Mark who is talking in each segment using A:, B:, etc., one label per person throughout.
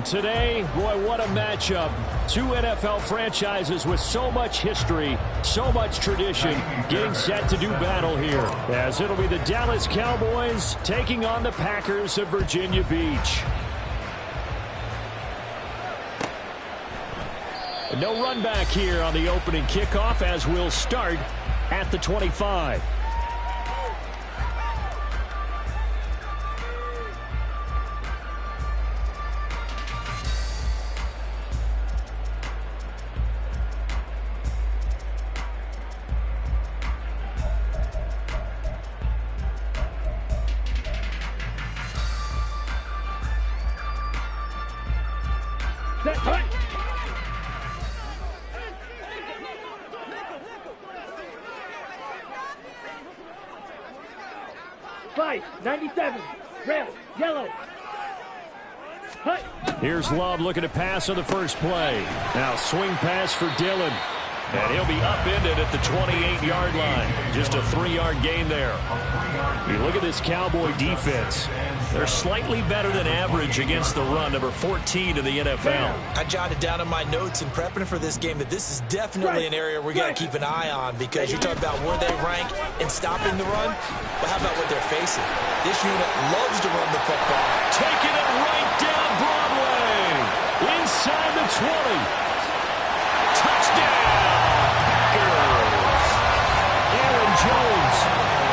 A: Today, boy, what a matchup. Two NFL franchises with so much history, so much tradition, getting set to do battle here. As it'll be the Dallas Cowboys taking on the Packers of Virginia Beach. No run back here on the opening kickoff as we'll start at the 25.
B: Five, 97, red, yellow.
A: Here's Love looking to pass on the first play. Now swing pass for Dillon. And he'll be upended at the 28-yard line. Just a 3-yard gain there. You look at this Cowboy defense. They're slightly better than average against the run, number 14 in the NFL.
C: I jotted down in my notes in prepping for this game that this is definitely an area we got to keep an eye on, because you're talking about where they rank in stopping the run, but how about what they're facing? This unit loves to run the football.
A: Taking it right down Broadway. Inside the 20. Touchdown, Packers. Aaron Jones,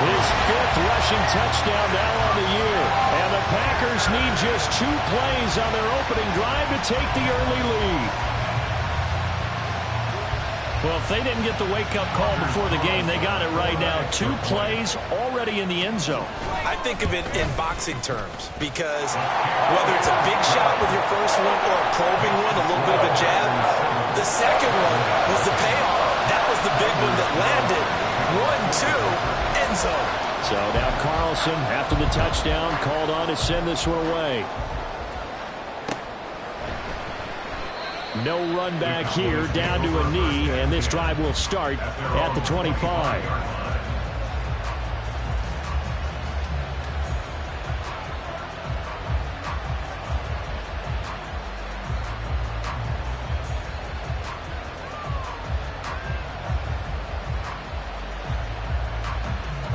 A: his 5th rushing touchdown now on the year. And the Packers need just 2 plays on their opening drive to take the early lead. Well, if they didn't get the wake-up call before the game, they got it right now. 2 plays already in the end zone.
C: I think of it in boxing terms, because whether it's a big shot with your first one or a probing one, a little bit of a jab, the second one was the payoff. That was the big one that landed. 1-2, end zone.
A: So now Carlson, after the touchdown, called on to send this one away. No run back here, down to a knee, and this drive will start at the 25.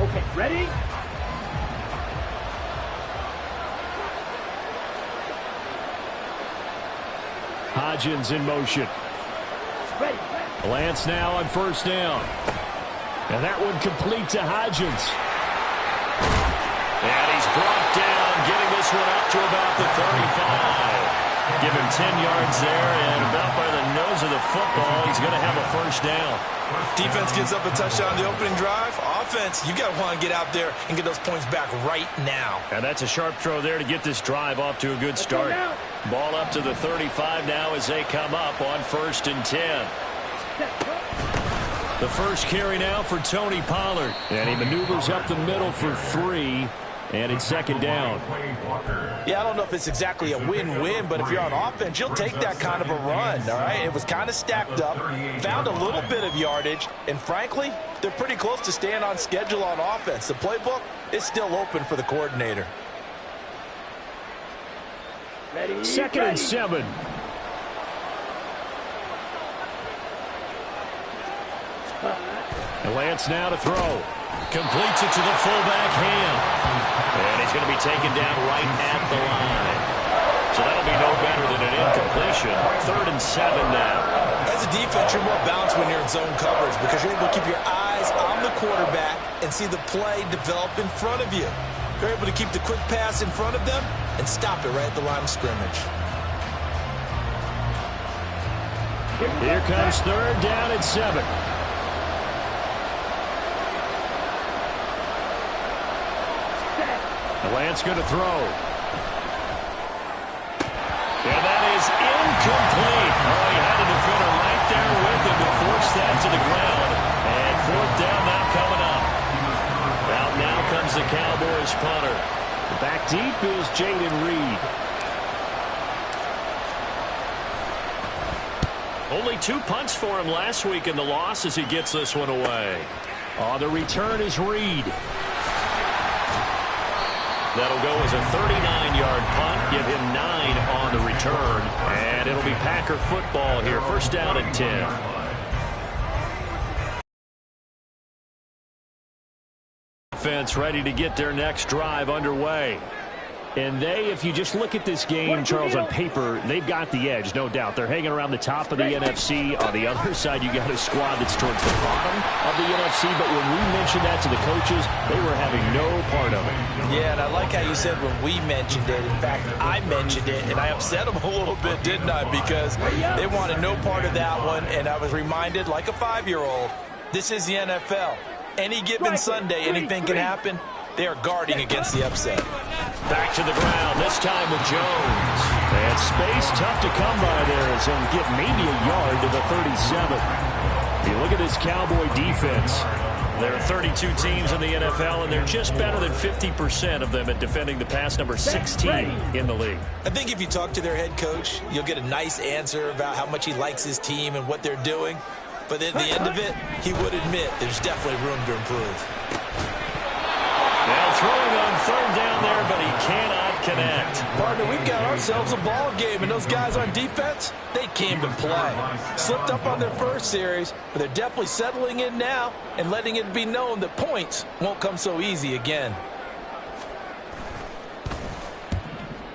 B: Okay, ready?
A: Hodgins in motion.
B: Ready.
A: Lance now on first down. And that one complete to Hodgins. And he's brought down, getting this one up to about the 35. Give him 10 yards there, and about by the nose of the football, he's going to have a first down.
C: Defense gives up a touchdown on the opening drive. Offense, you got to want to get out there and get those points back right now.
A: And that's a sharp throw there to get this drive off to a good start. Ball up to the 35 now as they come up on 1st and 10. The first carry now for Tony Pollard. And he maneuvers up the middle for 3. And it's 2nd down.
C: Yeah, I don't know if it's exactly a win-win, but if you're on offense, you'll take that kind of a run, all right? It was kind of stacked up, found a little bit of yardage, and frankly, they're pretty close to staying on schedule on offense. The playbook is still open for the coordinator.
B: Ready.
A: 2nd and 7. And Lance now to throw. Completes it to the fullback hand. And he's going to be taken down right at the line. So that'll be no better than an incompletion. 3rd and 7 now.
C: As a defense, you're more balanced when you're in zone coverage, because you're able to keep your eyes on the quarterback and see the play develop in front of you. You're able to keep the quick pass in front of them and stop it right at the line of scrimmage.
A: Here comes 3rd down and 7. Lance going to throw. And that is incomplete. Oh, he had a defender right there with him to force that to the ground. And 4th down now coming up. Out now comes the Cowboys punter. Back deep is Jaden Reed. Only 2 punts for him last week in the loss as he gets this one away. On the return is Reed. That'll go as a 39-yard punt. Give him 9 on the return. And it'll be Packer football here. First down and 10. Offense ready to get their next drive underway. And if you just look at this game, Charles, on paper, they've got the edge, no doubt. They're hanging around the top of the NFC. On the other side, you got a squad that's towards the bottom of the NFC. But when we mentioned that to the coaches, they were having no part of it.
C: Yeah, and I like how you said when we mentioned it. In fact, I mentioned it, and I upset them a little bit, didn't I? Because they wanted no part of that one, and I was reminded, like a 5-year-old, this is the NFL. Any given Sunday, anything can happen. They are guarding against the upset.
A: Back to the ground, this time with Jones. And space tough to come by there as he'll get maybe a yard to the 37. You look at this Cowboy defense. There are 32 teams in the NFL, and they're just better than 50% of them at defending the pass, number 16 in the league.
C: I think if you talk to their head coach, you'll get a nice answer about how much he likes his team and what they're doing. But at the end of it, he would admit there's definitely room to improve.
A: Now throwing on third down there, but he cannot connect.
C: Partner, we've got ourselves a ball game, and those guys on defense, they came to play. Slipped up on their first series, but they're definitely settling in now and letting it be known that points won't come so easy again.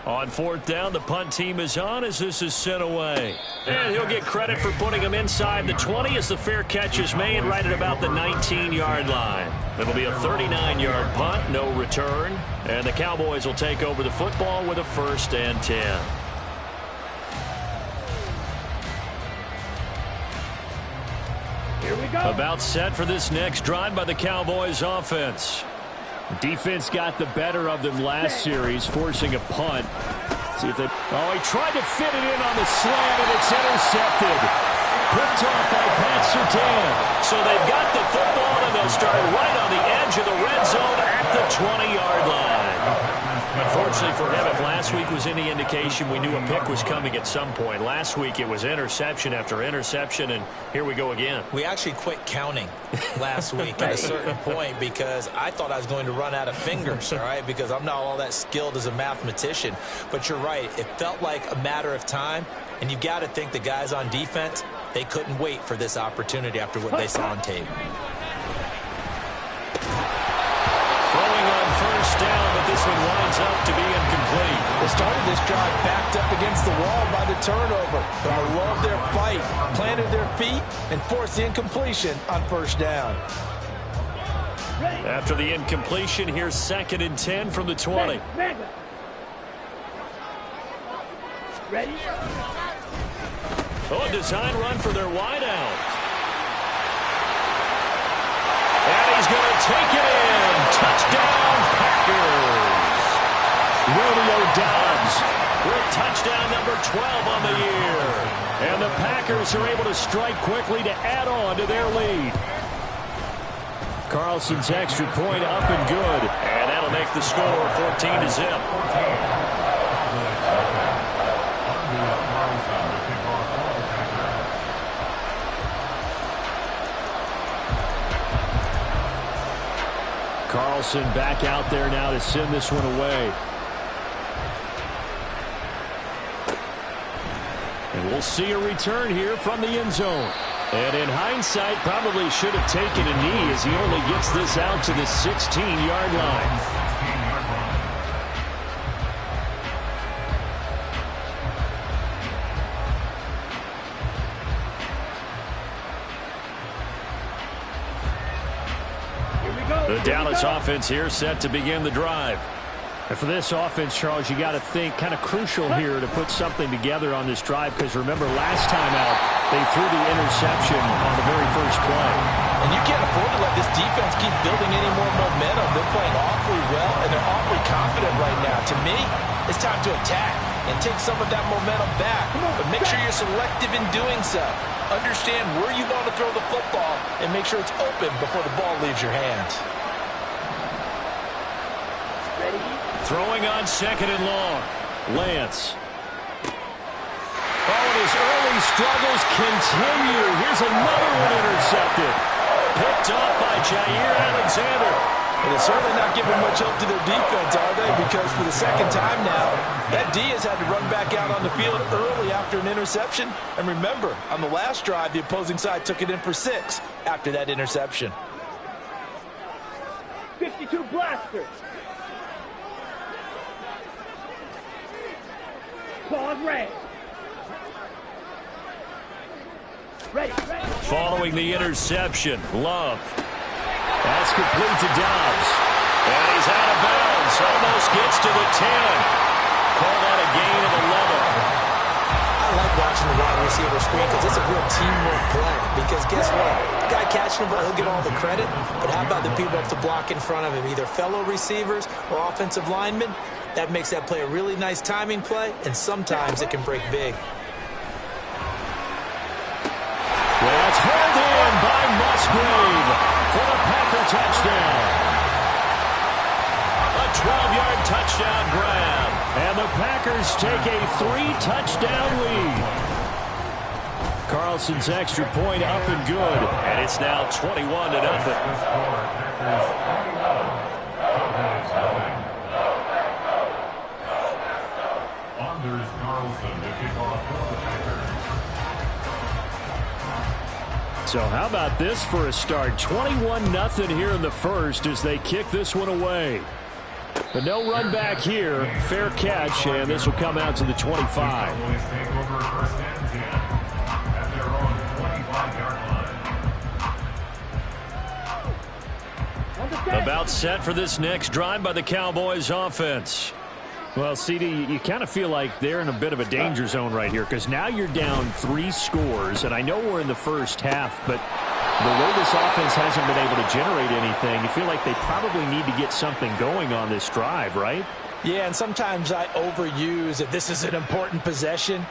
A: On fourth down, the punt team is on as this is sent away. And he'll get credit for putting him inside the 20 as the fair catch is made right at about the 19-yard line. It'll be a 39-yard punt, no return. And the Cowboys will take over the football with a 1st and 10.
B: Here we go.
A: About set for this next drive by the Cowboys offense. Defense got the better of them last series, forcing a punt. See if they... Oh, he tried to fit it in on the slant, and it's intercepted. Picked off by Pat Surtain. So they've got the football, and they'll start right on the edge of the red zone at the 20-yard line. Unfortunately for him, if last week was any indication, we knew a pick was coming at some point. Last week it was interception after interception, and here we go again.
C: We actually quit counting last week at a certain point because I thought I was going to run out of fingers, all right, because I'm not all that skilled as a mathematician. But you're right. It felt like a matter of time, and you've got to think the guys on defense, they couldn't wait for this opportunity after what they saw on tape.
A: Throwing on first down, but this one winds up to be incomplete.
C: They started this drive backed up against the wall by the turnover, but I love their fight, planted their feet, and forced the incompletion on first down.
A: After the incompletion, here's 2nd and 10 from the 20.
B: Ready?
A: Oh, a design run for their wideout. And he's going to take it in. Touchdown, Packers. Romeo Doubs with touchdown number 12 on the year. And the Packers are able to strike quickly to add on to their lead. Carlson's extra point up and good. And that'll make the score 14-0. Carlson back out there now to send this one away. And we'll see a return here from the end zone. And in hindsight, probably should have taken a knee as he only gets this out to the 16-yard line. The Dallas offense here set to begin the drive. And for this offense, Charles, you got to think kind of crucial here to put something together on this drive because remember last time out they threw the interception on the very first play.
C: And you can't afford to let this defense keep building any more momentum. They're playing awfully well and they're awfully confident right now. To me, it's time to attack and take some of that momentum back. But make sure you're selective in doing so. Understand where you want to throw the football and make sure it's open before the ball leaves your hands.
A: Throwing on 2nd and long. Lance. Oh, and his early struggles continue. Here's another one intercepted. Picked off by Jair Alexander.
C: Well, they're certainly not giving much help to their defense, are they? Because for the second time now, that D has had to run back out on the field early after an interception. And remember, on the last drive, the opposing side took it in for 6 after that interception.
B: 52 blaster. Pause red. Ready.
A: Following the interception, Love. That's complete to Dobbs. And he's out of bounds. Almost gets to the 10. Call that a gain of 11.
C: I like watching the wide receiver screen because it's a real teamwork play. Because guess what? The guy catching the ball, he'll get all the credit. But how about the people up to block in front of him, either fellow receivers or offensive linemen? That makes that play a really nice timing play, and sometimes it can break big.
A: That's held in by Musgrave for the Packer touchdown. A 12-yard touchdown grab. And the Packers take a 3-touchdown lead. Carlson's extra point up and good. And it's now 21-0.
D: Anders Carlson to kick off for the Packers.
A: So how about this for a start? 21-0 here in the first as they kick this one away. But no run back here. Fair catch, and this will come out to the 25.
D: Cowboys take over first and 10 at their own 25-yard line.
A: About set for this next drive by the Cowboys offense. Well, CD, you kind of feel like they're in a bit of a danger zone right here because now you're down 3 scores, and I know we're in the first half, but the way this offense hasn't been able to generate anything, you feel like they probably need to get something going on this drive, right?
C: Yeah, and sometimes I overuse that this is an important possession.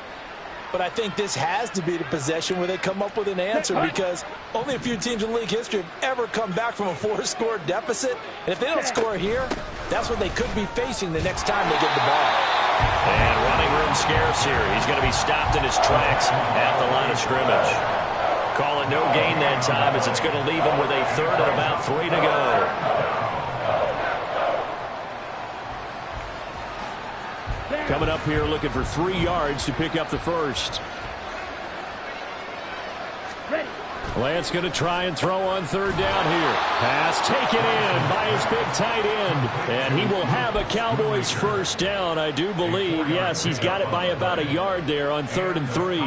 C: But I think this has to be the possession where they come up with an answer because only a few teams in league history have ever come back from a 4-score deficit. And if they don't score here, that's what they could be facing the next time they get the ball.
A: And running room scarce here. He's going to be stopped in his tracks at the line of scrimmage. Calling no gain that time as it's going to leave him with a 3rd and about 3 to go. Coming up here looking for 3 yards to pick up the first.
B: Ready.
A: Lance going to try and throw on 3rd down here. Pass taken in by his big tight end. And he will have a Cowboys first down, I do believe. Yes, he's got it by about a yard there on 3rd and 3.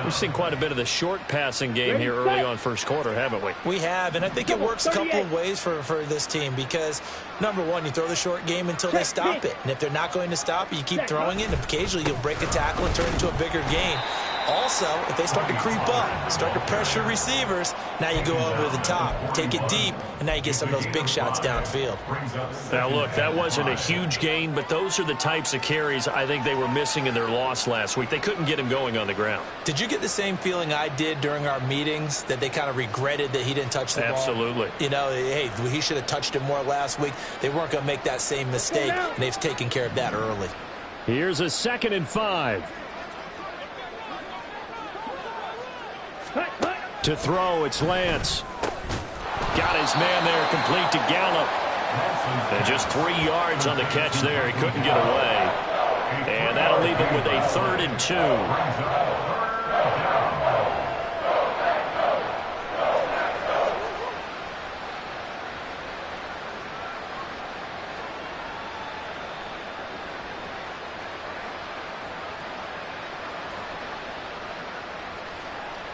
A: We've seen quite a bit of the short passing game here early on first quarter, haven't we?
C: We have, and I think it works a couple of ways for this team because, number one, you throw the short game until they stop it. And if they're not going to stop it, you keep throwing it, and occasionally you'll break a tackle and turn it into a bigger gain. Also, if they start to creep up, start to pressure receivers, now you go over the top, take it deep, and now you get some of those big shots downfield.
A: Now, look, that wasn't a huge gain, but those are the types of carries I think they were missing in their loss last week. They couldn't get him going on the ground.
C: Did you get the same feeling I did during our meetings, that they kind of regretted that he didn't touch the ball?
A: Absolutely.
C: You know, hey, he should have touched it more last week. They weren't going to make that same mistake, and they've taken care of that early.
A: Here's a 2nd and 5. To throw, it's Lance. Got his man there, complete to Gallup. And just 3 yards on the catch there. He couldn't get away. And that'll leave him with a 3rd and 2.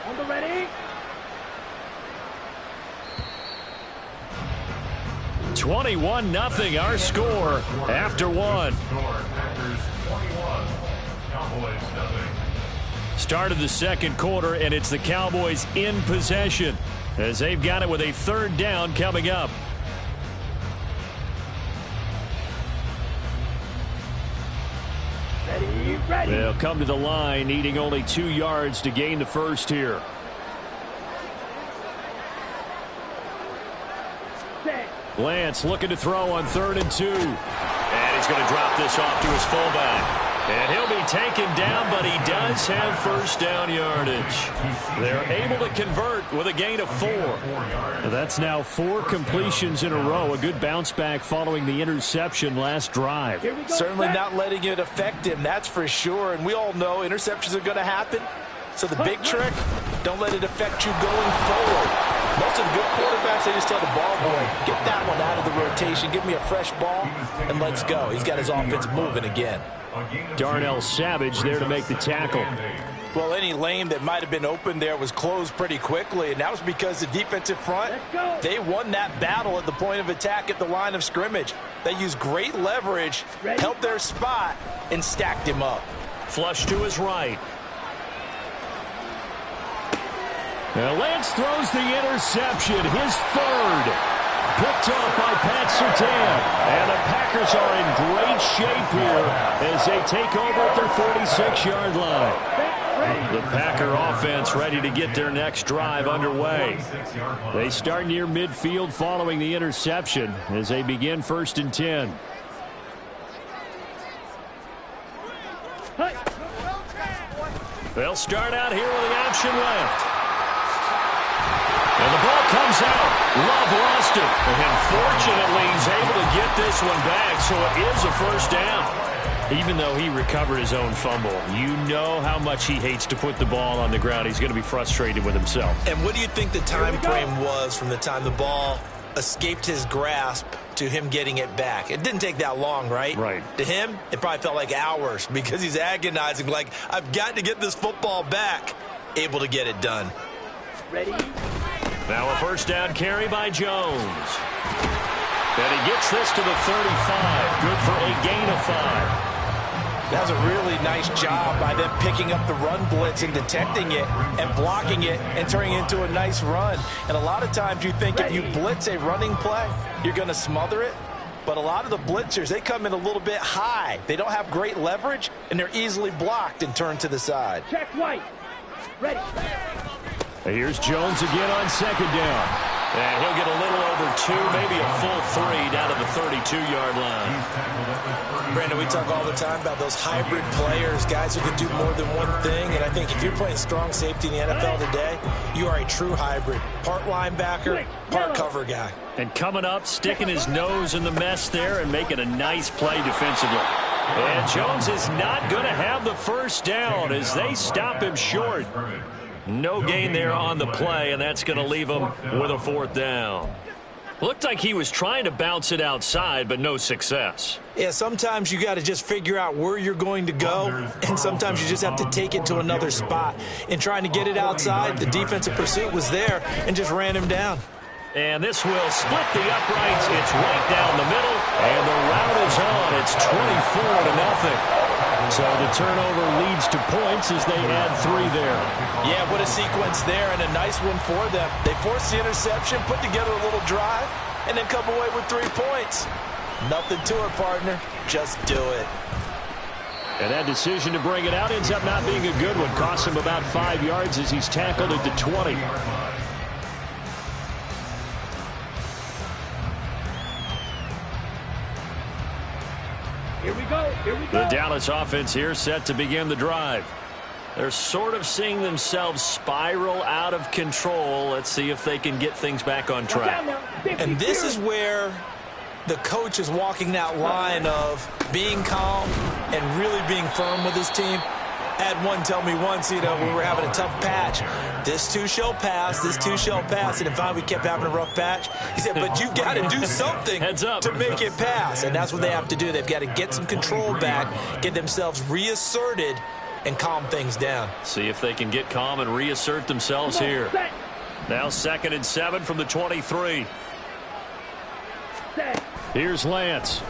B: On the ready.
A: 21-0 our score after 1. Start of the second quarter, and it's the Cowboys in possession as they've got it with a 3rd down coming up.
B: Ready.
A: They'll come to the line, needing only 2 yards to gain the first here. Lance looking to throw on 3rd and 2. And he's going to drop this off to his fullback. And he'll be taken down, but he does have first down yardage. They're able to convert with a gain of 4. That's now 4 completions in a row. A good bounce back following the interception last drive.
C: Certainly not letting it affect him, that's for sure. And we all know interceptions are going to happen. So the big trick, don't let it affect you going forward. Most of the good quarterbacks, they just tell the ball boy, get that one out of the rotation, give me a fresh ball, and let's go. He's got his offense moving again.
A: Darnell Savage there to make the tackle.
C: Well, any lane that might have been open there was closed pretty quickly, and that was because the defensive front, they won that battle at the point of attack at the line of scrimmage. They used great leverage, held their spot, and stacked him up.
A: Flush to his right. Now Lance throws the interception, his 3rd. Picked off by Pat Surtain. And the Packers are in great shape here as they take over at their 46-yard line. The Packer offense ready to get their next drive underway. They start near midfield following the interception as they begin 1st and 10. They'll start out here with the option left. And the ball comes out. Love lost it. And fortunately, he's able to get this one back, so it is a first down. Even though he recovered his own fumble, you know how much he hates to put the ball on the ground. He's going to be frustrated with himself.
C: And what do you think the time frame was from the time the ball escaped his grasp to him getting it back? It didn't take that long, right?
A: Right.
C: To him, it probably felt like hours because he's agonizing, like, I've got to get this football back. Able to get it done.
B: Ready?
A: Now a first down carry by Jones. And he gets this to the 35. Good for a gain of 5.
C: That was a really nice job by them picking up the run blitz and detecting it and blocking it and turning it into a nice run. And a lot of times you think if you blitz a running play, you're going to smother it. But a lot of the blitzers, they come in a little bit high. They don't have great leverage, and they're easily blocked and turned to the side.
B: Check right. Ready.
A: Here's Jones again on 2nd down. And he'll get a little over 2, maybe a full 3 down to the 32-yard line.
C: Brandon, we talk all the time about those hybrid players, guys who can do more than one thing. And I think if you're playing strong safety in the NFL today, you are a true hybrid. Part linebacker, part cover guy.
A: And coming up, sticking his nose in the mess there and making a nice play defensively. And Jones is not going to have the first down as they stop him short. No gain there on the play, and that's going to leave him with a 4th down. Looked like he was trying to bounce it outside, but no success.
C: Yeah, sometimes you got to just figure out where you're going to go, and sometimes you just have to take it to another spot. In trying to get it outside, the defensive pursuit was there and just ran him down.
A: And this will split the uprights. It's right down the middle, and the route is on. It's 24-0. So the turnover leads to points as they add 3 there.
C: Yeah, what a sequence there, and a nice one for them. They force the interception, put together a little drive, and then come away with 3 points. Nothing to it, partner. Just do it.
A: And that decision to bring it out ends up not being a good one. Costs him about 5 yards as he's tackled at the 20.
B: Here we go. Here we go.
A: The Dallas offense here set to begin the drive. They're sort of seeing themselves spiral out of control. Let's see if they can get things back on track.
C: And this is where the coach is walking that line of being calm and really being firm with his team. I had one tell me once, we were having a tough patch. This too shall pass, this too shall pass. And finally we kept having a rough patch. He said, but you got to do something to make it pass. And that's what they have to do. They've got to get some control back, get themselves reasserted, and calm things down.
A: See if they can get calm and reassert themselves here. Now 2nd and 7 from the 23. Here's Lance.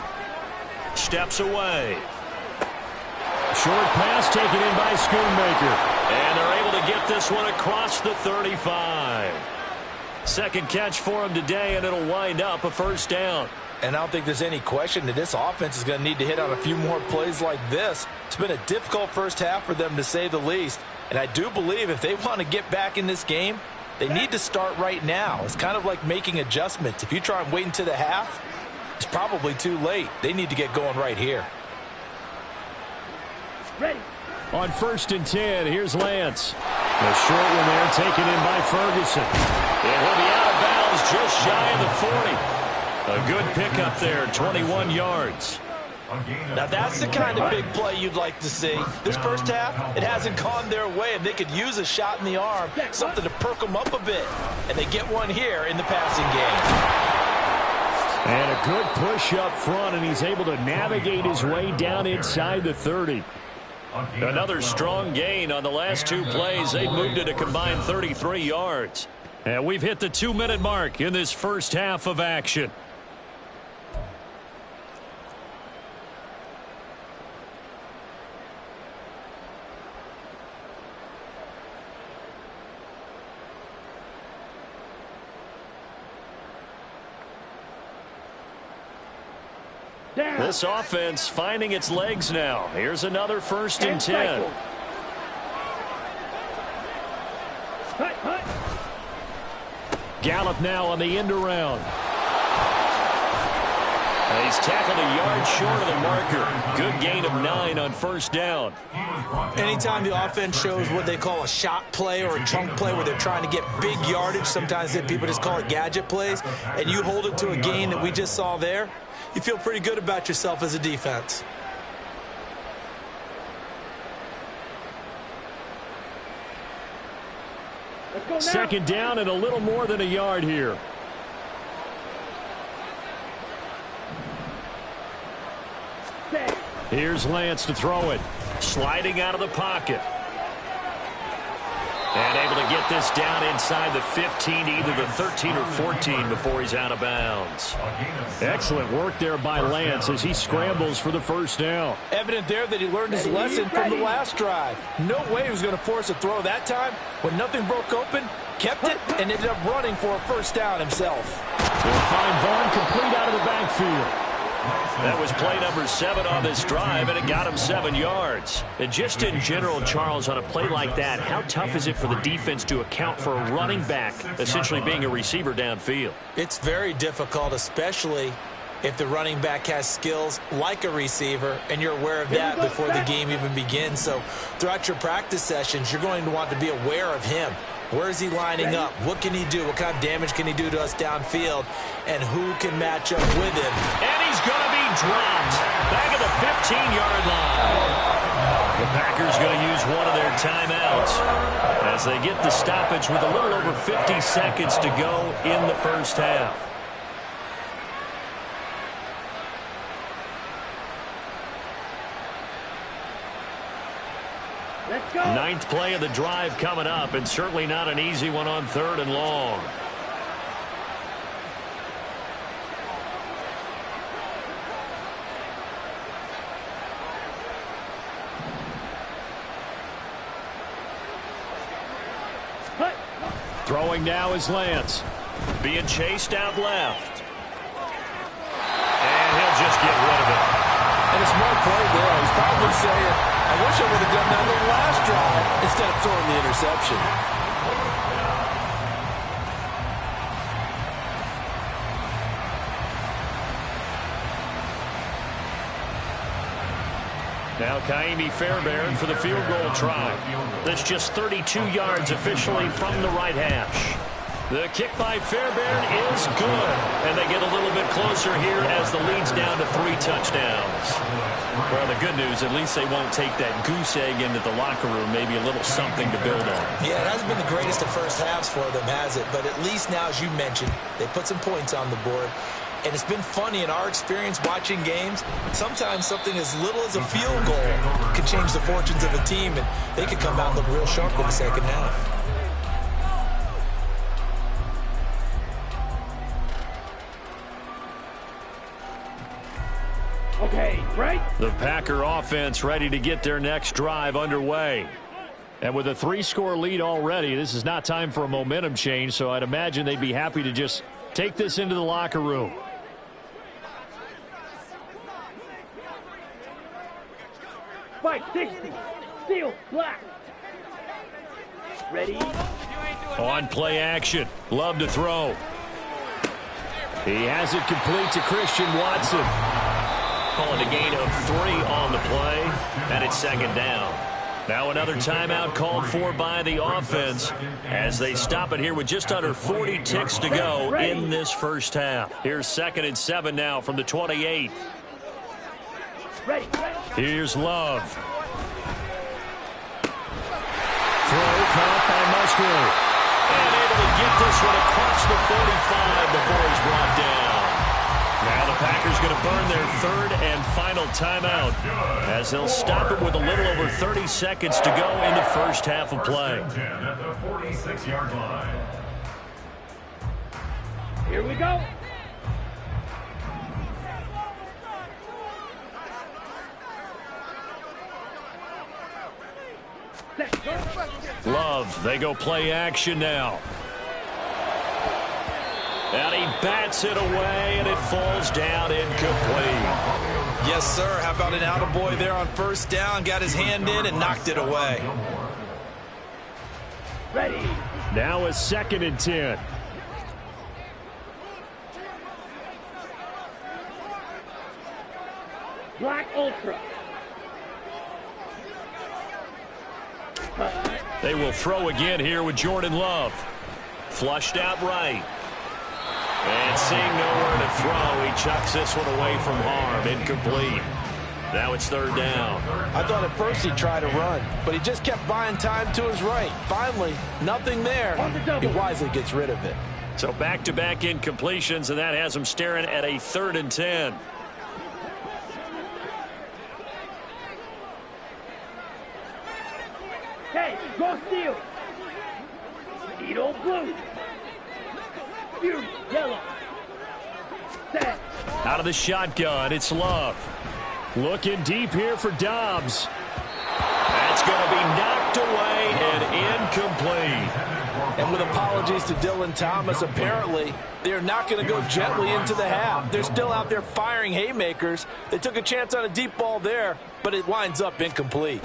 A: Steps away. Short pass taken in by Schoonmaker. And they're able to get this one across the 35. Second catch for him today, and it'll wind up a first down.
C: And I don't think there's any question that this offense is going to need to hit on a few more plays like this. It's been a difficult first half for them, to say the least. And I do believe if they want to get back in this game, they need to start right now. It's kind of like making adjustments. If you try and wait until the half, it's probably too late. They need to get going right here.
B: Ready.
A: On 1st and 10, here's Lance. The short one there taken in by Ferguson. It will be out of bounds just shy of the 40. A good pickup there, 21 yards.
C: Now that's the kind of big play you'd like to see. This first half, it hasn't gone their way, and they could use a shot in the arm, something to perk them up a bit. And they get one here in the passing game.
A: And a good push up front, and he's able to navigate his way down inside the 30. Another strong gain on the last 2 plays. They've moved it a combined 33 yards. And we've hit the 2-minute mark in this first half of action. This offense finding its legs now. Here's another 1st and 10. Gallup now on the end around. He's tackled a yard short of the marker. Good gain of 9 on 1st down.
C: Anytime the offense shows what they call a shot play or a chunk play where they're trying to get big yardage, sometimes people just call it gadget plays, and you hold it to a gain that we just saw there, you feel pretty good about yourself as a defense.
A: Second down and a little more than a yard here. Here's Lance to throw it. Sliding out of the pocket. And able to get this down inside the 15 to either the 13 or 14 before he's out of bounds. Excellent work there by Lance as he scrambles for the 1st down.
C: Evident there that he learned his lesson from the last drive. No way he was going to force a throw that time. When nothing broke open, kept it, and ended up running for a 1st down himself.
A: They'll find Vaughn complete out of the backfield.
E: That was play number 7 on this drive, and it got him 7 yards. And just in general, Charles, on a play like that, how tough is it for the defense to account for a running back essentially being a receiver downfield?
C: It's very difficult, especially if the running back has skills like a receiver, and you're aware of that before the game even begins. So throughout your practice sessions, you're going to want to be aware of him. Where is he lining up? What can he do? What kind of damage can he do to us downfield? And who can match up with him?
E: And he's going to be dropped back at the 15-yard line. The Packers going to use one of their timeouts as they get the stoppage with a little over 50 seconds to go in the 1st half.
B: Let's go.
E: 9th play of the drive coming up, and certainly not an easy one on 3rd and long.
A: Throwing now is Lance.
E: Being chased out left. And he'll just get rid of it.
C: And a smart play there. He's probably saying, I wish I would have done that on the last drive instead of throwing the interception.
E: Now Kaimi Fairbairn for the field goal try. That's just 32 yards officially from the right hash. The kick by Fairbairn is good. And they get a little bit closer here as the lead's down to 3 touchdowns. Well, the good news, at least they won't take that goose egg into the locker room. Maybe a little something to build on.
C: Yeah, it hasn't been the greatest of first halves for them, has it? But at least now, as you mentioned, they put some points on the board. And it's been funny in our experience watching games. Sometimes something as little as a field goal can change the fortunes of a team, and they could come out and look real sharp in the second half.
B: Okay, right?
A: The Packer offense ready to get their next drive underway. And with a 3-score lead already, this is not time for a momentum change, so I'd imagine they'd be happy to just take this into the locker room.
B: Fight 60. Steel, black. Ready?
A: On play action. Love to throw. He has it complete to Christian Watson.
E: calling a gain of 3 on the play, and it's second down. Now another timeout called for by the offense as they stop it here with just under 40 ticks to go in this first half. Here's 2nd and 7 now from the 28. Here's Love. Throw caught by Musgrave. And able to get this one across the 45 before he's brought down. Now the Packers going to burn their 3rd and final timeout as they'll stop it with a little over 30 seconds to go in the first half of play.
D: At the 46-yard line.
B: Here we go.
E: Love, they go play action now. And he bats it away, and it falls down incomplete.
C: Yes, sir. How about an attaboy there on first down? Got his hand in and knocked it away.
B: Ready.
E: Now a 2nd and 10.
B: Black Ultra.
E: They will throw again here with Jordan Love. Flushed out right. And seeing nowhere to throw, he chucks this one away from harm. Incomplete. Now it's 3rd down.
C: I thought at first he'd try to run, but he just kept buying time to his right. Finally, nothing there. He wisely gets rid of it.
E: So back-to-back incompletions, and that has him staring at a 3rd and 10.
B: Hey, go steal. Eat old blue. You yellow. Set.
E: Out of the shotgun, it's Love. Looking deep here for Dobbs. That's going to be knocked away and incomplete.
C: And with apologies to Dylan Thomas, apparently they're not going to go gently into the half. They're still out there firing haymakers. They took a chance on a deep ball there, but it winds up incomplete.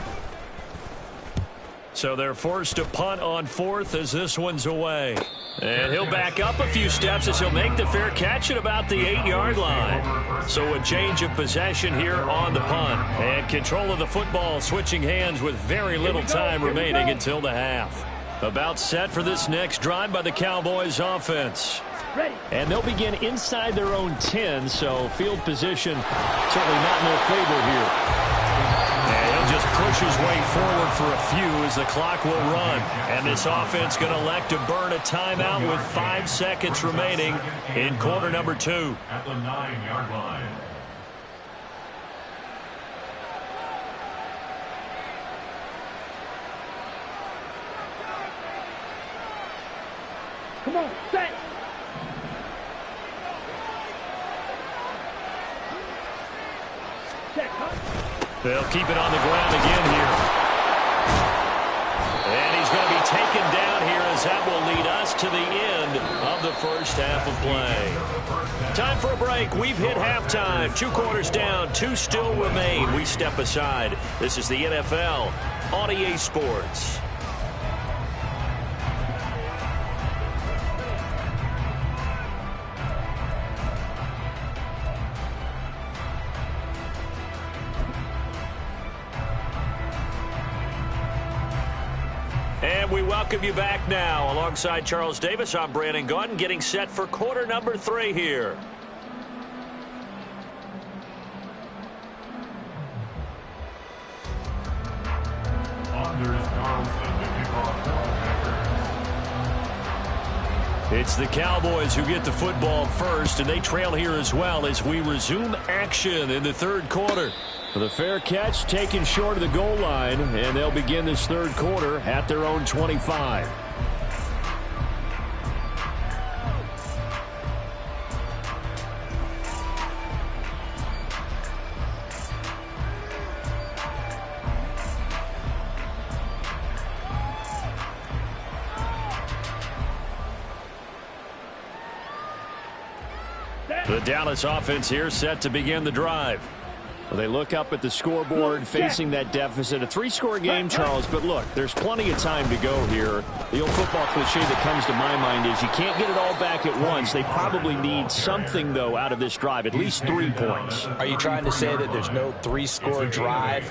E: So they're forced to punt on 4th as this one's away. And he'll back up a few steps as he'll make the fair catch at about the 8-yard line. So a change of possession here on the punt. And control of the football switching hands with very little time remaining until the half. About set for this next drive by the Cowboys offense.
B: Ready.
E: And they'll begin inside their own 10, so field position certainly not in their favor here. And he'll just push his way forward for a few as the clock will run. And this offense going to elect to burn a timeout with 5 seconds remaining in quarter number 2.
D: At the 9-yard line.
B: Come on, set. Check, huh?
E: They'll keep it on the ground again here. And he's going to be taken down here as that will lead us to the end of the first half of play. Time for a break. We've hit halftime. 2 quarters down, 2 still remain. We step aside. This is the NFL on EA Sports. And we welcome you back now. Alongside Charles Davis, I'm Brandon Gaudin, getting set for quarter number 3 here. It's the Cowboys who get the football first, and they trail here as well as we resume action in the 3rd quarter. The fair catch taken short of the goal line, and they'll begin this 3rd quarter at their own 25. The Dallas offense here set to begin the drive. Well, they look up at the scoreboard facing that deficit. A 3-score game, Charles, but look, there's plenty of time to go here. The old football cliche that comes to my mind is you can't get it all back at once. They probably need something, though, out of this drive, at least 3 points.
C: Are you trying to say that there's no 3-score drive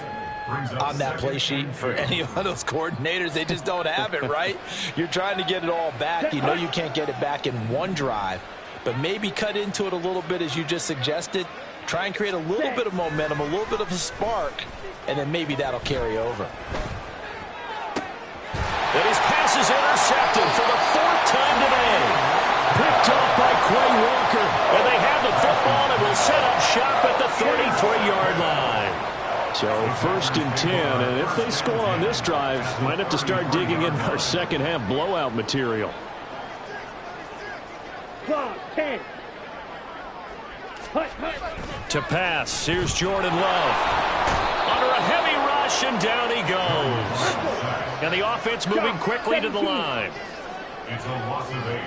C: on that play sheet for any of those coordinators? They just don't have it, right? You're trying to get it all back. You know you can't get it back in one drive, but maybe cut into it a little bit as you just suggested. Try and create a little bit of momentum, a little bit of a spark, and then maybe that'll carry over.
E: And his pass is intercepted for the 4th time today. Picked off by Quay Walker, and they have the football and will set up shop at the 33-yard line. So 1st and 10, and if they score on this drive, might have to start digging in our second half blowout material.
B: 10.
E: To pass, here's Jordan Love. Under a heavy rush, and down he goes. And the offense moving quickly to the line.
D: It's a loss of 8.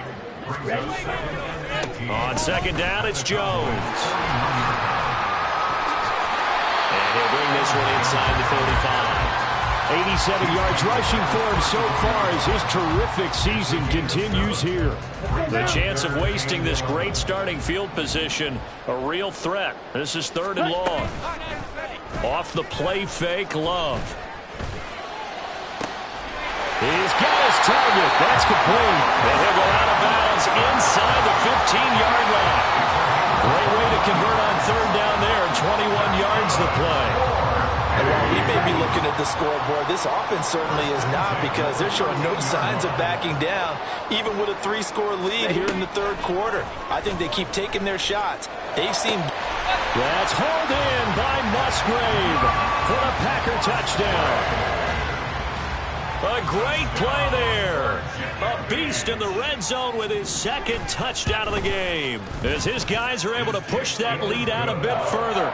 D: Brings up 2nd and 18.
E: On 2nd down, it's Jones. And he'll bring this one inside the 35. 87 yards rushing for him so far as his terrific season continues here. The chance of wasting this great starting field position, a real threat. This is 3rd and long. Off the play fake, Love. He's got his target. That's complete. And he'll go out of bounds inside the 15-yard line. Great way to convert on 3rd down there. 21 yards the play.
C: And while we may be looking at the scoreboard, this offense certainly is not, because they're showing no signs of backing down, even with a 3-score lead here in the 3rd quarter. I think they keep taking their shots. They've seen...
E: That's hauled in by Musgrave for the Packer touchdown. A great play there. A beast in the red zone with his 2nd touchdown of the game, as his guys are able to push that lead out a bit further.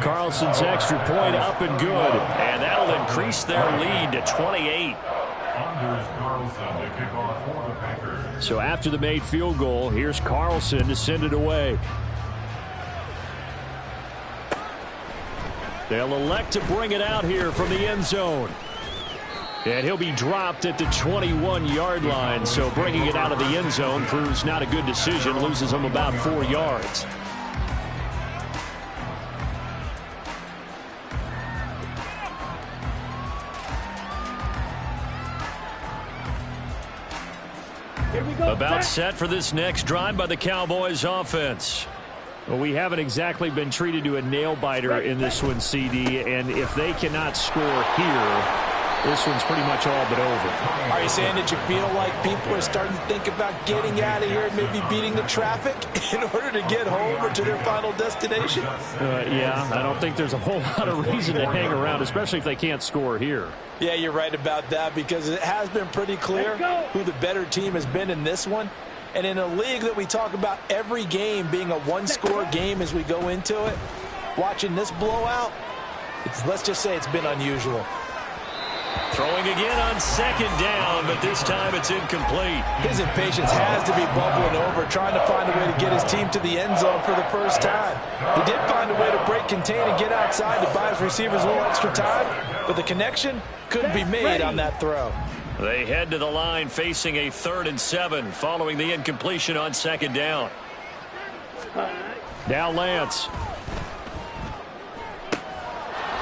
E: Carlson's extra point up and good, and that'll increase their lead to 28.
D: Anders Carlson to kick off for the Packers.
E: So after the made field goal, here's Carlson to send it away. They'll elect to bring it out here from the end zone. And he'll be dropped at the 21-yard line, so bringing it out of the end zone proves not a good decision, loses him about 4 yards. About set for this next drive by the Cowboys offense. Well, we haven't exactly been treated to a nail-biter in this one, CD, and if they cannot score here, this one's pretty much all but over.
C: Are you saying that you feel like people are starting to think about getting out of here and maybe beating the traffic in order to get home or to their final destination?
E: Yeah, I don't think there's a whole lot of reason to hang around, especially if they can't score here.
C: Yeah, you're right about that, because it has been pretty clear who the better team has been in this one. And in a league that we talk about every game being a 1-score game as we go into it, watching this blowout, let's just say it's been unusual.
E: Throwing again on 2nd down, but this time it's incomplete.
C: His impatience has to be bubbling over, trying to find a way to get his team to the end zone for the first time. He did find a way to break contain and get outside to buy his receivers a little extra time, but the connection couldn't be made on that throw.
E: They head to the line facing a 3rd and 7 following the incompletion on 2nd down. Now Lance.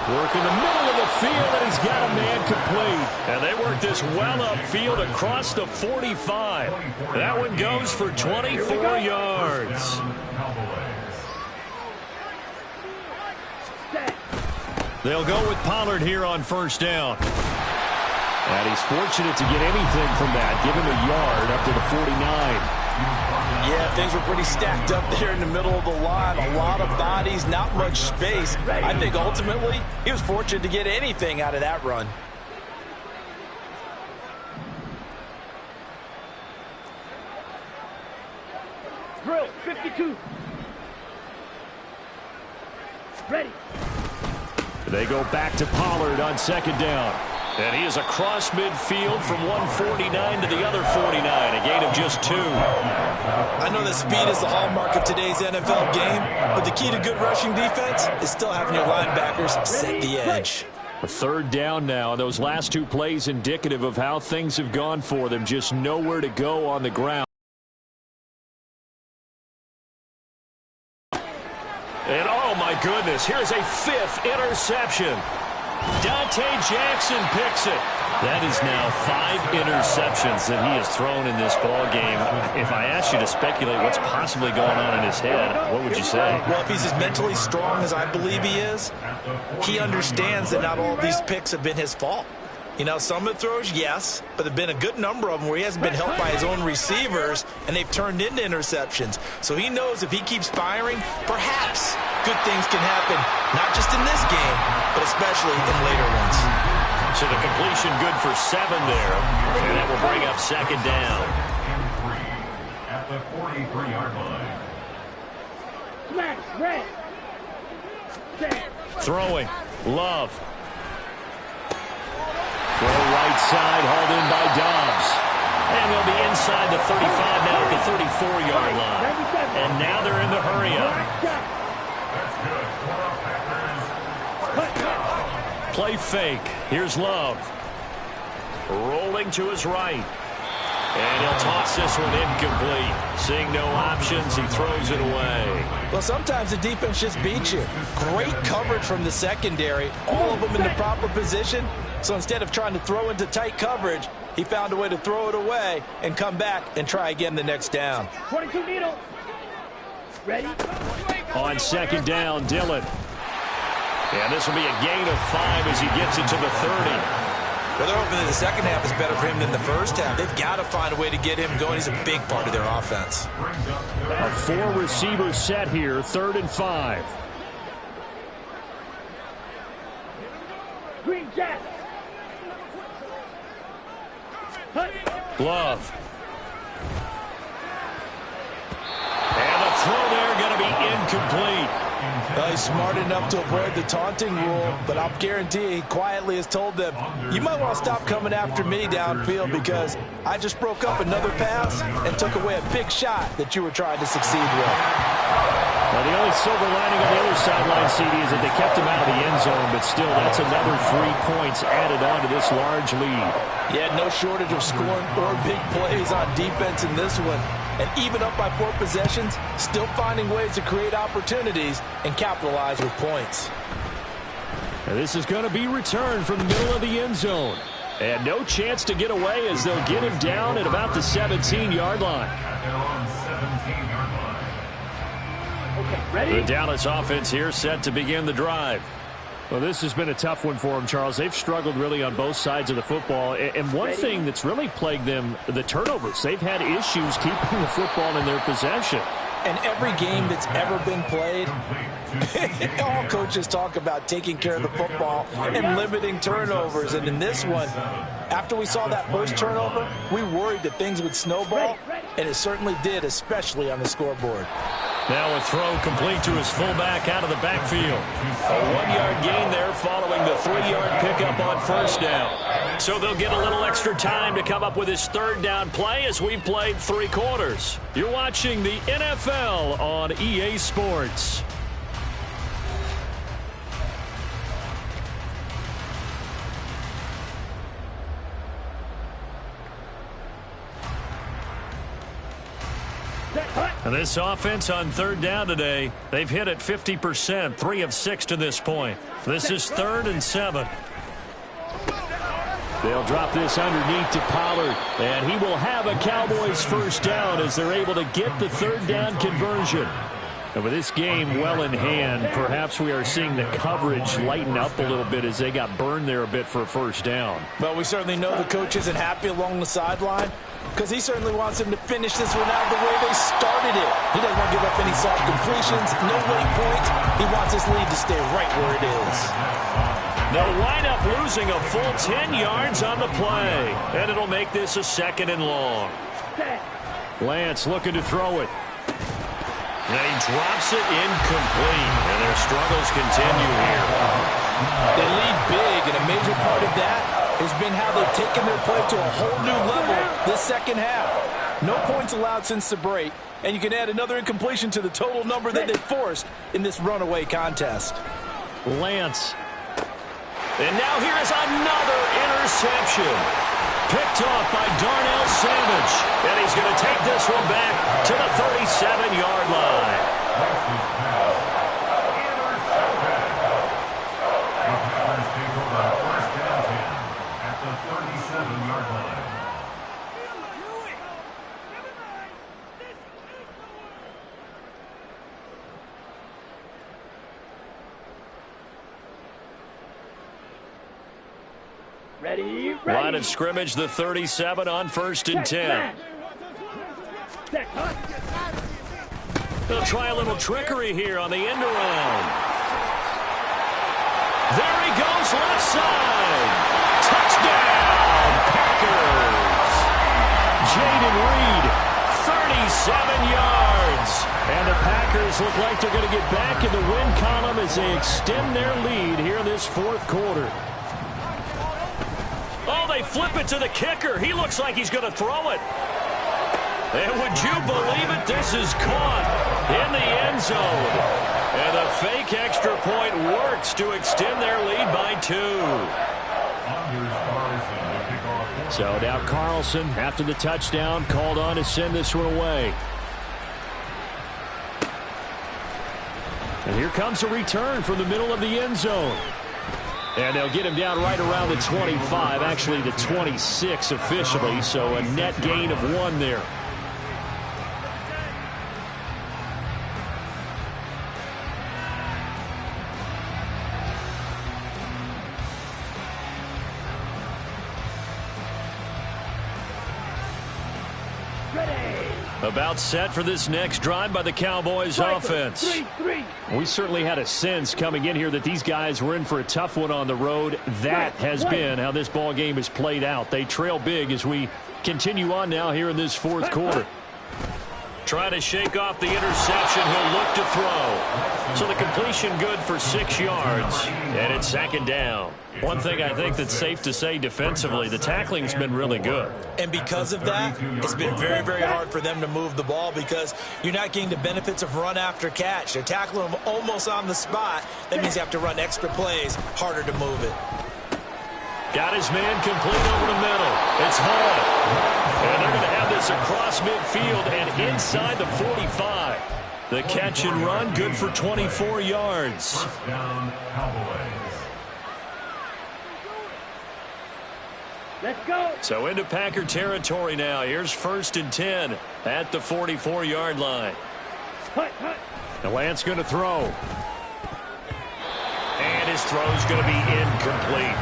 E: Work in the middle of the field, and he's got a man complete. And they work this well upfield across the 45. That one goes for 24 yards. They'll go with Pollard here on 1st down. And he's fortunate to get anything from that. Give him a yard up to the 49.
C: Yeah, things were pretty stacked up there in the middle of the line. A lot of bodies, not much space. I think ultimately he was fortunate to get anything out of that run.
B: Drill, 52. Ready.
E: They go back to Pollard on 2nd down. And he is across midfield from 149 to the other 49, a gain of just 2.
C: I know that speed is the hallmark of today's NFL game, but the key to good rushing defense is still having your linebackers set the edge.
E: A third down now. Those last 2 plays indicative of how things have gone for them. Just nowhere to go on the ground. And oh my goodness, here's a 5th interception. Dante Jackson picks it. That is now 5 interceptions that he has thrown in this ball game. If I asked you to speculate what's possibly going on in his head, what would you say?
C: Well, if he's as mentally strong as I believe he is, he understands that not all of these picks have been his fault. You know, some of the throws, yes, but there have been a good number of them where he hasn't been helped by his own receivers, and they've turned into interceptions. So he knows if he keeps firing, perhaps good things can happen, not just in this game, but especially in later ones.
E: So the completion good for 7 there, and that will bring up 2nd down.
D: At the 43-yard line.
B: Smash, red. Set.
E: Throwing, Love. Throw right side, hauled in by Dobbs. And they'll be inside the 35 now at the 34-yard line. And now they're in the hurry-up. Play fake. Here's Love. Rolling to his right. And he'll toss this one incomplete. Seeing no options, he throws it away.
C: Well, sometimes the defense just beats you. Great coverage from the secondary. All of them in the proper position. So instead of trying to throw into tight coverage, he found a way to throw it away and come back and try again the next down.
B: 22 needle. Ready?
E: On 2nd down, Dillon. And this will be a gain of 5 as he gets it to the 30.
C: Well, they're hoping that the second half is better for him than the first half. They've got to find a way to get him going. He's a big part of their offense.
E: A 4-receiver set here, 3rd and 5.
B: Green Jack.
E: Love. And the throw there going to be incomplete.
C: Well, he's smart enough to avoid the taunting rule, but I'll guarantee he quietly has told them, you might want to stop coming after me downfield because I just broke up another pass and took away a big shot that you were trying to succeed with.
E: Well, the only silver lining on the other sideline, CD, is that they kept him out of the end zone, but still, that's another 3 points added on to this large lead.
C: Yeah, no shortage of scoring or big plays on defense in this one. And even up by 4 possessions, still finding ways to create opportunities and capitalize with points.
E: And this is going to be returned from the middle of the end zone. And no chance to get away as they'll get him down at about the 17-yard line.
B: Okay, ready?
E: The Dallas offense here set to begin the drive. Well, this has been a tough one for them, Charles. They've struggled really on both sides of the football. And one thing that's really plagued them, the turnovers. They've had issues keeping the football in their possession.
C: And every game that's ever been played, all coaches talk about taking care of the football and limiting turnovers. And in this one, after we saw that first turnover, we worried that things would snowball, and it certainly did, especially on the scoreboard.
E: Now a throw complete to his fullback out of the backfield. A 1-yard gain there following the 3-yard pickup on 1st down. So they'll get a little extra time to come up with his 3rd down play as we've played 3 quarters. You're watching the NFL on EA Sports. And this offense on 3rd down today, they've hit it 50%, 3 of 6 to this point. This is 3rd and 7. They'll drop this underneath to Pollard, and he will have a Cowboys 1st down as they're able to get the 3rd down conversion. And with this game well in hand, perhaps we are seeing the coverage lighten up a little bit as they got burned there a bit for a 1st down.
C: Well, we certainly know the coach isn't happy along the sideline because he certainly wants them to finish this one out the way they started it. He doesn't want to give up any soft completions, no late points. He wants his lead to stay right where it is.
E: They'll wind up losing a full 10 yards on the play, and it'll make this a 2nd and long. Lance looking to throw it. And he drops it incomplete, and their struggles continue here.
C: They lead big, and a major part of that has been how they've taken their play to a whole new level this second half. No points allowed since the break, and you can add another incompletion to the total number that they forced in this runaway contest.
E: Lance. And now here is another interception. Picked off by Darnell Savage. And he's going to take this one back to the 37-yard line.
B: Ready.
E: Line of scrimmage, the 37 on 1st and 10. They'll try a little trickery here on the end around. There he goes, left side. Touchdown, Packers. Jaden Reed, 37 yards. And the Packers look like they're going to get back in the win column as they extend their lead here in this 4th quarter. Oh, they flip it to the kicker. He looks like he's going to throw it. And would you believe it? This is caught in the end zone. And the fake extra point works to extend their lead by 2. So now Carlson, after the touchdown, called on to send this one away. And here comes a return from the middle of the end zone. And they'll get him down right around the 25, actually the 26 officially, so a net gain of 1 there. About set for this next drive by the Cowboys offense. We certainly had a sense coming in here that these guys were in for a tough one on the road. That has been how this ball game has played out. They trail big as we continue on now here in this 4th quarter. Trying to shake off the interception. He'll look to throw. So the completion good for 6 yards. And it's 2nd down. One thing I think that's safe to say defensively, the tackling's been really good.
C: And because of that, it's been very, very hard for them to move the ball because you're not getting the benefits of run after catch. They're tackling them almost on the spot. That means you have to run extra plays, harder to move it.
E: Got his man complete over the middle. It's Hall. And they're going to have this across midfield and inside the 45. The catch and run, good for 24 yards.
D: First down, Cowboys.
B: Let's go.
E: So into Packer territory now. Here's 1st and 10 at the 44-yard line. And Lance going to throw. And his throw's going to be incomplete.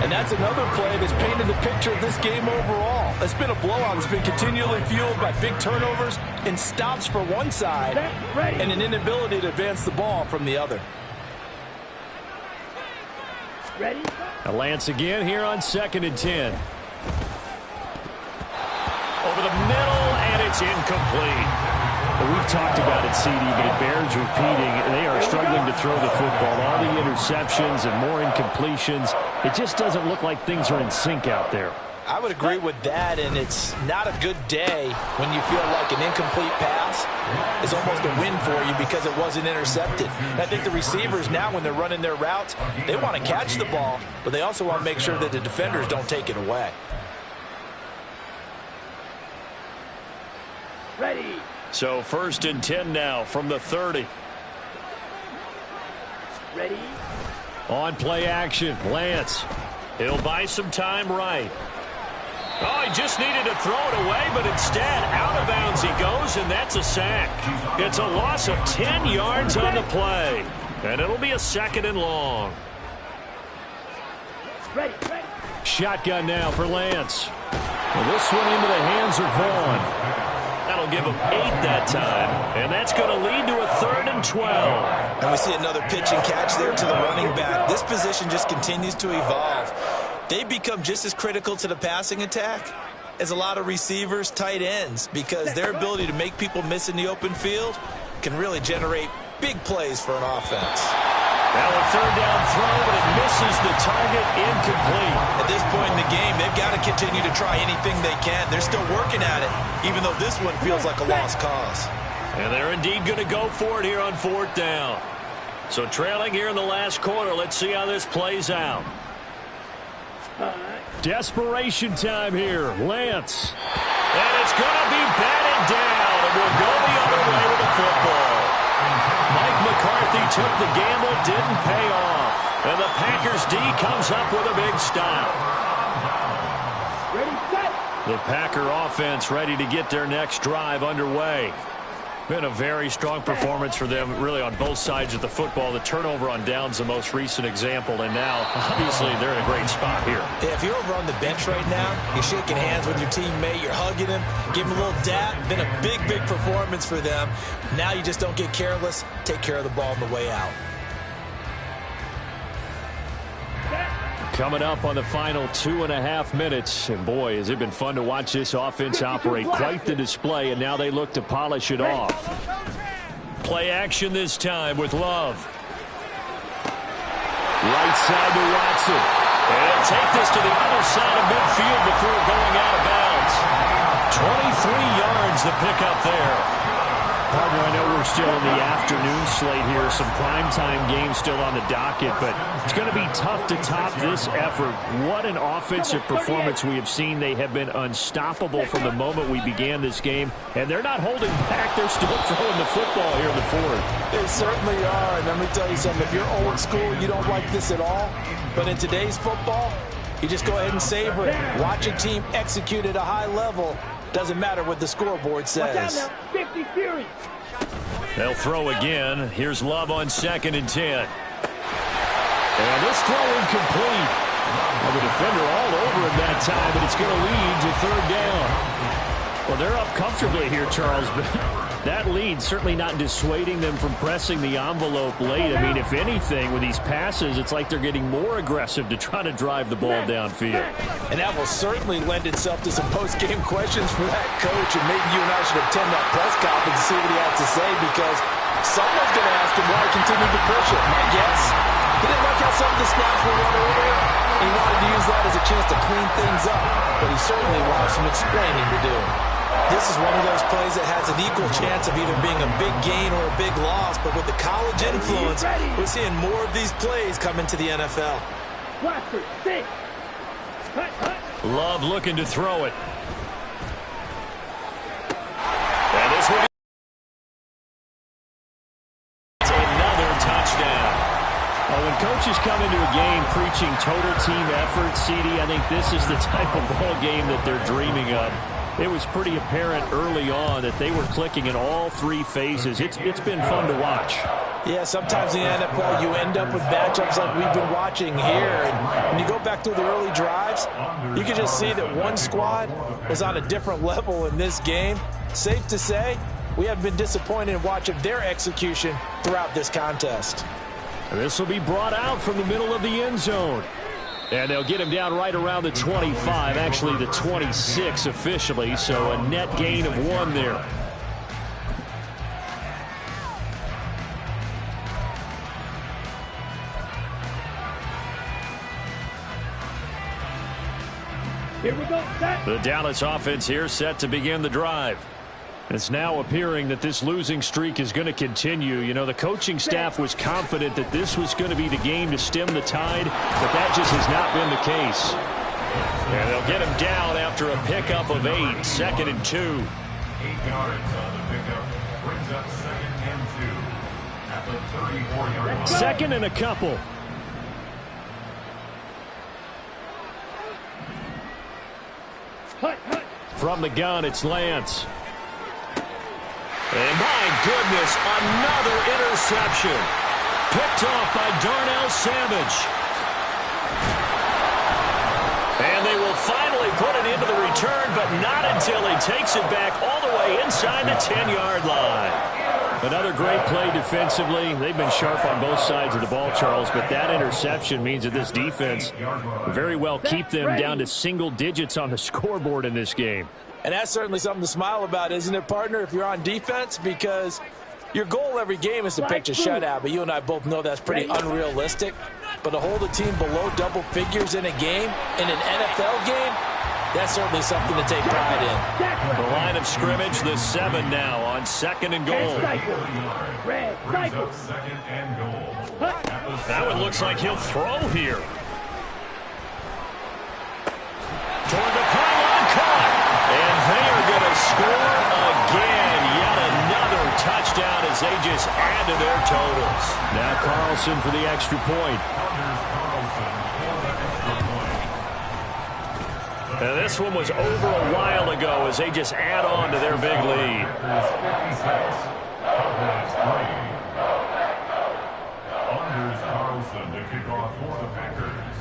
C: And that's another play that's painted the picture of this game overall. It's been a blowout. It's been continually fueled by big turnovers and stops for one side and an inability to advance the ball from the other.
B: Ready?
E: And Lance again here on 2nd and 10. Over the middle, and it's incomplete. We've talked about it, CD, but it bears repeating. They are struggling to throw the football. All the interceptions and more incompletions. It just doesn't look like things are in sync out there.
C: I would agree with that, and it's not a good day when you feel like an incomplete pass is almost a win for you because it wasn't intercepted. And I think the receivers now, when they're running their routes, they want to catch the ball, but they also want to make sure that the defenders don't take it away.
B: Ready.
E: So 1st and 10 now from the 30.
B: Ready.
E: On play action, Lance. He'll buy some time right. Oh, he just needed to throw it away, but instead, out of bounds he goes, and that's a sack. It's a loss of 10 yards on the play, and it'll be a 2nd and long.
B: Ready.
E: Shotgun now for Lance. Well, this one into the hands of Vaughn. That'll give him 8 that time, and that's going to lead to a 3rd and 12.
C: And we see another pitch and catch there to the running back. This position just continues to evolve. They become just as critical to the passing attack as a lot of receivers, tight ends, because their ability to make people miss in the open field can really generate big plays for an offense.
E: Now a third down throw, but it misses the target, incomplete.
C: At this point in the game, they've got to continue to try anything they can. They're still working at it, even though this one feels like a lost cause.
E: And they're indeed going to go for it here on fourth down. So trailing here in the last quarter, let's see how this plays out. Desperation time here. Lance. And it's going to be batted down, and we'll go the other way with the football. Mike McCarthy took the gamble, didn't pay off. And the Packers D comes up with a big stop.
B: Ready, set.
E: The Packer offense ready to get their next drive underway. Been a very strong performance for them, really, on both sides of the football. The turnover on downs, the most recent example, and now, obviously, they're in a great spot here.
C: Yeah, if you're over on the bench right now, you're shaking hands with your teammate, you're hugging him, give him a little dap. Been a big, big performance for them. Now you just don't get careless. Take care of the ball on the way out.
E: Coming up on the final 2.5 minutes. And boy, has it been fun to watch this offense operate. Quite the display, and now they look to polish it off. Play action this time with Love. Right side to Watson. And he'll take this to the other side of midfield before going out of bounds. 23 yards the pickup there. Partner, I know we're still in the afternoon slate here. Some primetime games still on the docket, but it's going to be tough to top this effort. What an offensive performance we have seen. They have been unstoppable from the moment we began this game, and they're not holding back. They're still throwing the football here in the fourth.
C: They certainly are, and let me tell you something. If you're old school, you don't like this at all, but in today's football, you just go ahead and savor it. Watch a team execute at a high level. Doesn't matter what the scoreboard says.
B: 50 Fury.
E: They'll throw again. Here's Love on 2nd and 10. And this throw incomplete. Well, the defender all over him that time, but it's going to lead to third down. Well, they're up comfortably here, Charles, but that lead certainly not dissuading them from pressing the envelope late. I mean, if anything, with these passes, it's like they're getting more aggressive to try to drive the ball downfield.
C: And that will certainly lend itself to some post-game questions for that coach, and maybe you and I should attend that press conference to see what he has to say, because someone's going to ask him why he continued to push it. My guess, he didn't like how some of the snaps were run earlier. He wanted to use that as a chance to clean things up, but he certainly will have some explaining to do. This is one of those plays that has an equal chance of either being a big gain or a big loss, but with the college influence, we're seeing more of these plays come into the NFL.
E: Love looking to throw it. And this will be another touchdown. Well, when coaches come into a game preaching total team effort, CD, I think this is the type of ball game that they're dreaming of. It was pretty apparent early on that they were clicking in all three phases. It's been fun to watch.
C: Yeah, sometimes in the NFL you end up with matchups like we've been watching here. And when you go back through the early drives, you can just see that one squad was on a different level in this game. Safe to say, we have been disappointed in watching their execution throughout this contest.
E: And this will be brought out from the middle of the end zone. And they'll get him down right around the 25, actually the 26 officially, so a net gain of 1 there.
B: Here we go, set.
E: The Dallas offense here set to begin the drive. It's now appearing that this losing streak is going to continue. You know, the coaching staff was confident that this was going to be the game to stem the tide, but that just has not been the case. And they'll get him down after a pickup of 8, 2nd and 2.
D: 8 yards on the pickup brings up 2nd and 2 at the 34-yard line.
E: 2nd and a couple. From the gun, it's Lance. And my goodness, another interception. Picked off by Darnell Savage. And they will finally put it into the return, but not until he takes it back all the way inside the 10-yard line. Another great play defensively. They've been sharp on both sides of the ball, Charles, but that interception means that this defense very well keep them down to single digits on the scoreboard in this game.
C: And that's certainly something to smile about, isn't it, partner, if you're on defense? Because Your goal every game is to pitch a shutout, but you and I both know that's pretty unrealistic. But to hold a team below double figures in a game, in an NFL game, that's certainly something to take pride in.
E: The line of scrimmage, the 7 now on 2nd and goal. That one looks like he'll throw here. Toward the pylon, caught. And they are going to score again. Yet another touchdown as they just add to their totals. Now Carlson for the extra point. Now this one was over a while ago as they just add on to their big lead.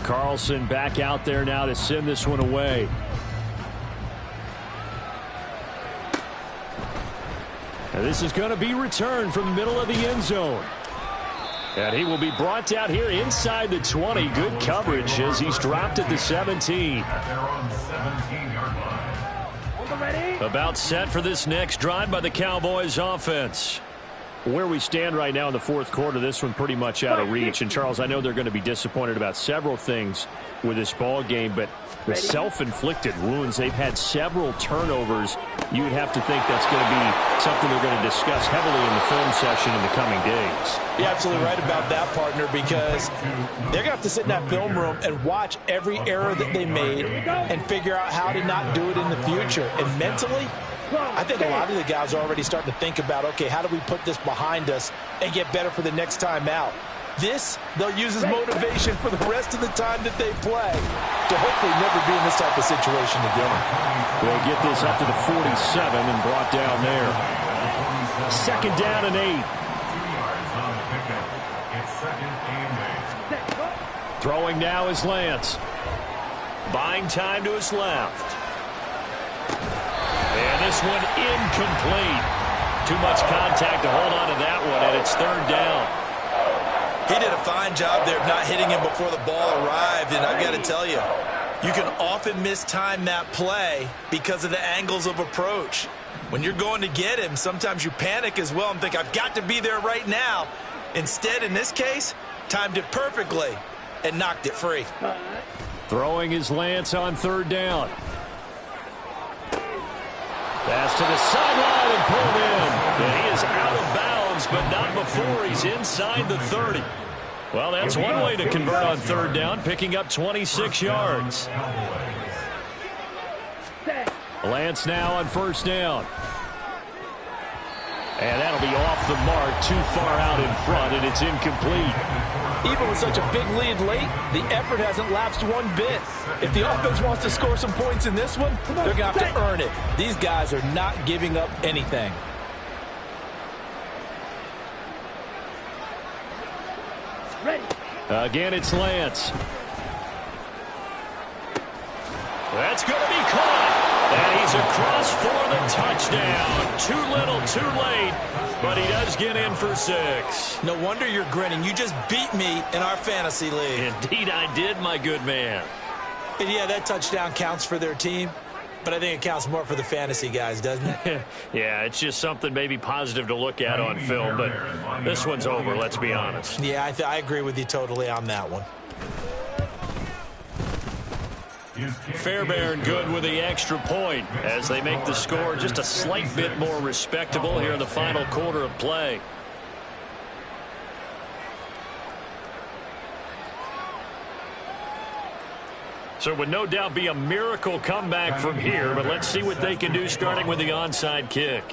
E: Carlson back out there now to send this one away. Now this is going to be returned from the middle of the end zone. And he will be brought down here inside the 20. Good coverage as he's dropped at the 17. About set for this next drive by the Cowboys offense. Where we stand right now in the 4th quarter, this one pretty much out of reach. And, Charles, I know they're going to be disappointed about several things with this ball game, but the self-inflicted wounds, they've had several turnovers. You would have to think that's going to be something they're going to discuss heavily in the film session in the coming days.
C: You're absolutely right about that, partner, because they're going to have to sit in that film room and watch every error that they made and figure out how to not do it in the future. And mentally, I think a lot of the guys are already starting to think about, okay, how do we put this behind us and get better for the next time out? This, they'll use as motivation for the rest of the time that they play to hopefully never be in this type of situation again.
E: They'll get this up to the 47 and brought down there. 2nd down and 8. Throwing now is Lance. Buying time to his left. And this one incomplete. Too much contact to hold on to that one, and it's 3rd down.
C: He did a fine job there of not hitting him before the ball arrived, and I've got to tell you, you can often mistime that play because of the angles of approach. When you're going to get him, sometimes you panic as well and think, I've got to be there right now. Instead, in this case, timed it perfectly and knocked it free.
E: Throwing is Lance on 3rd down. Pass to the sideline and pulled in. And he is out of bounds, but not before he's inside the 30. Well, that's one way to convert on 3rd down, picking up 26 yards. Lance now on 1st down. And that'll be off the mark, too far out in front, and it's incomplete.
C: Even with such a big lead late, the effort hasn't lapsed one bit. If the offense wants to score some points in this one, they're going to have to earn it. These guys are not giving up anything.
E: Again, it's Lance. That's going to be caught. And he's across for the touchdown. Too little, too late. But he does get in for 6.
C: No wonder you're grinning. You just beat me in our fantasy league.
E: Indeed I did, my good man.
C: And yeah, that touchdown counts for their team. But I think it counts more for the fantasy guys, doesn't it?
E: Yeah, it's just something maybe positive to look at on film. But this one's over, let's be honest.
C: Yeah, I agree with you totally on that one.
E: Fairbairn good with the extra point as they make the score just a slight bit more respectable here in the final quarter of play. So it would no doubt be a miracle comeback from here, but let's see what they can do starting with the onside kick.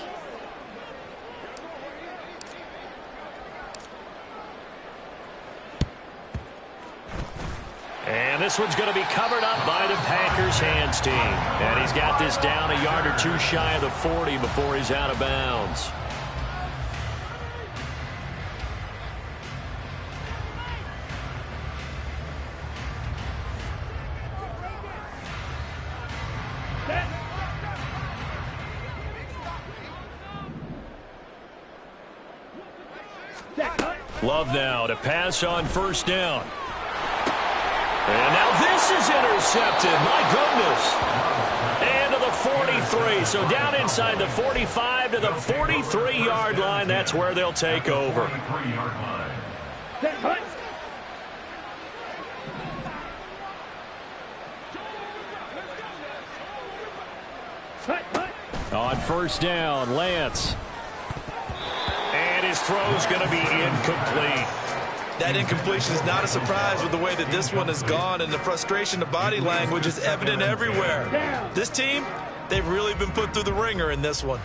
E: And this one's going to be covered up by the Packers hands team. And he's got this down a yard or two shy of the 40 before he's out of bounds. Love now to pass on 1st down. And now this is intercepted. My goodness. And to the 3. So down inside the 45 to the 43-yard line. That's where they'll take over.
B: Set, hut. Hut, hut.
E: On first down, Lance. And his throw's going to be incomplete.
C: That incompletion is not a surprise with the way that this one has gone, and the frustration, the body language is evident everywhere. This team, they've really been put through the ringer in this one.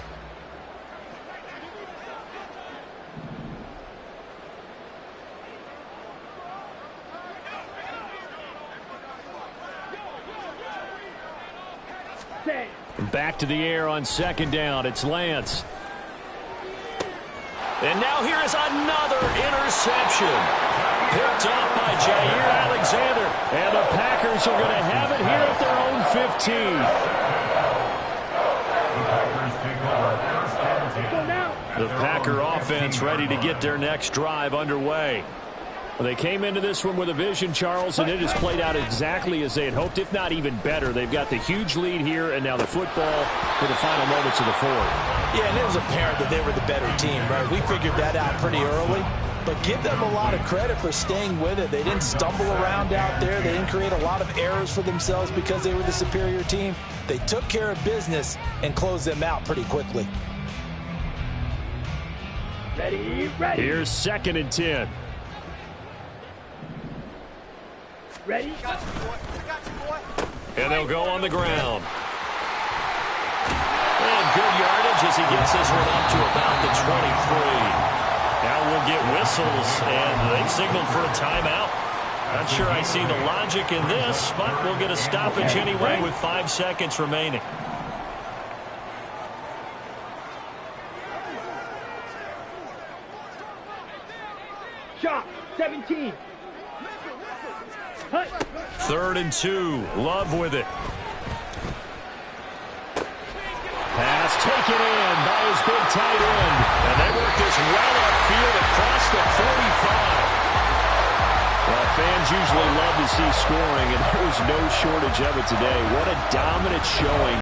B: Set.
E: Back to the air on second down. It's Lance. And now here is another interception. Picked off by Jair Alexander. And the Packers are going to have it here at their own 15. The Packer offense ready to get their next drive underway. Well, they came into this one with a vision, Charles, and it has played out exactly as they had hoped, if not even better. They've got the huge lead here, and now the football for the final moments of the fourth.
C: Yeah, and it was apparent that they were the better team, right? We figured that out pretty early. But give them a lot of credit for staying with it. They didn't stumble around out there. They didn't create a lot of errors for themselves because they were the superior team. They took care of business and closed them out pretty quickly.
B: Ready, ready.
E: Here's 2nd and 10.
B: Ready.
E: And they'll go on the ground. And good yardage as he gets this one up to about the 23. Now we'll get whistles, and they've signaled for a timeout. Not sure I see the logic in this, but we'll get a stoppage anyway with 5 seconds remaining.
B: Shot. 17. Hut.
E: 3rd and 2. Love with it. Pass taken in by his big tight end. And they work this well upfield across the 45. Well, fans usually love to see scoring, and there was no shortage of it today. What a dominant showing